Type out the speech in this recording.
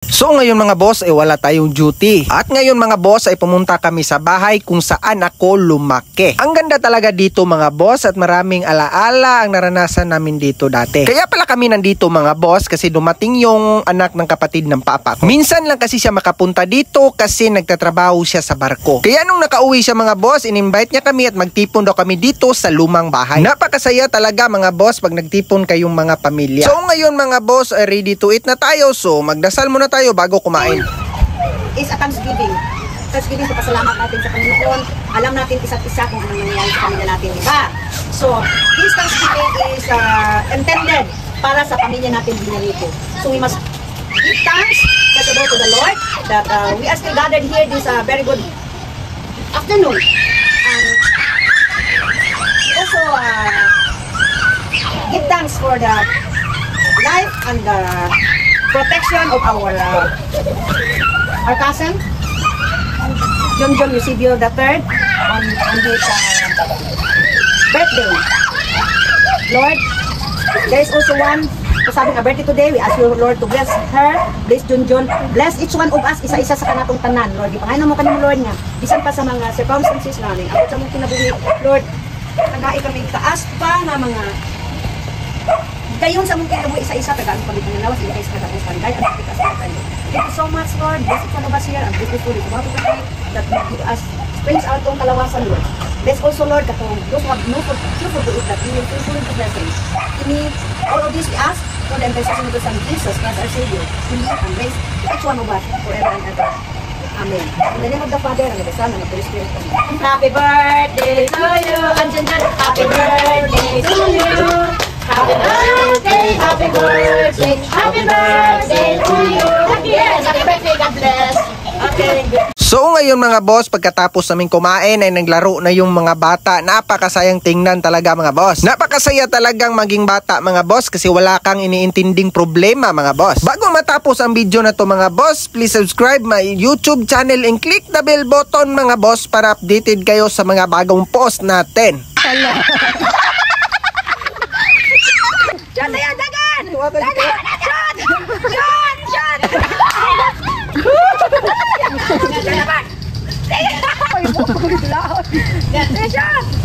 So ngayon mga boss ay wala tayong duty. At ngayon mga boss ay pumunta kami sa bahay kung saan ako lumaki. Ang ganda talaga dito mga boss at maraming alaala ang naranasan namin dito dati. Kaya pala kami nandito mga boss kasi dumating yung anak ng kapatid ng papa ko. Minsan lang kasi siya makapunta dito kasi nagtatrabaho siya sa barko. Kaya nung nakauwi siya mga boss, in-invite niya kami at magtipon daw kami dito sa lumang bahay. Napakasaya talaga mga boss pag nagtipon kayong mga pamilya. So ngayon mga boss ay ready to eat na tayo. So magdasal muna tayo bago kumain. Is a Thanksgiving. Thanksgiving sa pasalamat natin sa Panginoon. Alam natin isa't isa kung ano nangyayari sa pamilya natin, diba? So, this Thanksgiving is intended para sa pamilya natin dinarito. So, we must give thanks to the Lord that we are still gathered here this very good afternoon. And also, give thanks for the life and the protection of our cousin John Eusebio III on his birthday. Lord, there is also one who's having a birthday today. We ask you, Lord, to bless her, bless John, bless each one of us, isa-isa sa kanatong tanan, Lord. Ipangayon mo kanimo, Lord, nga bisan pa sa mga circumstances namin, ako sa mong kinabuhi, Lord, nagay kami taas pa nga mga gayon sa mong kinabuhi isa-isa, tagaan kami pinanawas, ilakay sa kanatong panday, at ikas na tayo. Thank you so much, Lord. Bless each one of us here, and bless this Lord, kumapit na kayo, that give us springs out ng kalawasan, Lord. Bless also, Lord, katong those who have no food to eat, that we will fulfill the blessings. In all of this we ask for the intercession of the Son Jesus Christ, our Savior, to live and raise each one of us forever and ever. Amen. In the name of the Father, and of the Son, and of the Holy Spirit. Happy birthday to you, Anjan. Happy birthday to you. Happy birthday, happy birthday, happy birthday to you. Yes, happy birthday, God bless. Okay. So ngayon mga boss, pagkatapos namin kumain ay naglaro na yung mga bata. Napakasayang tingnan talaga mga boss. Napakasaya talagang maging bata mga boss kasi wala kang iniintinding problema mga boss. Bago matapos ang video na to mga boss, please subscribe my YouTube channel and click the bell button mga boss para updated kayo sa mga bagong post natin. John, tayo, dagan! Dagan! John! John! John!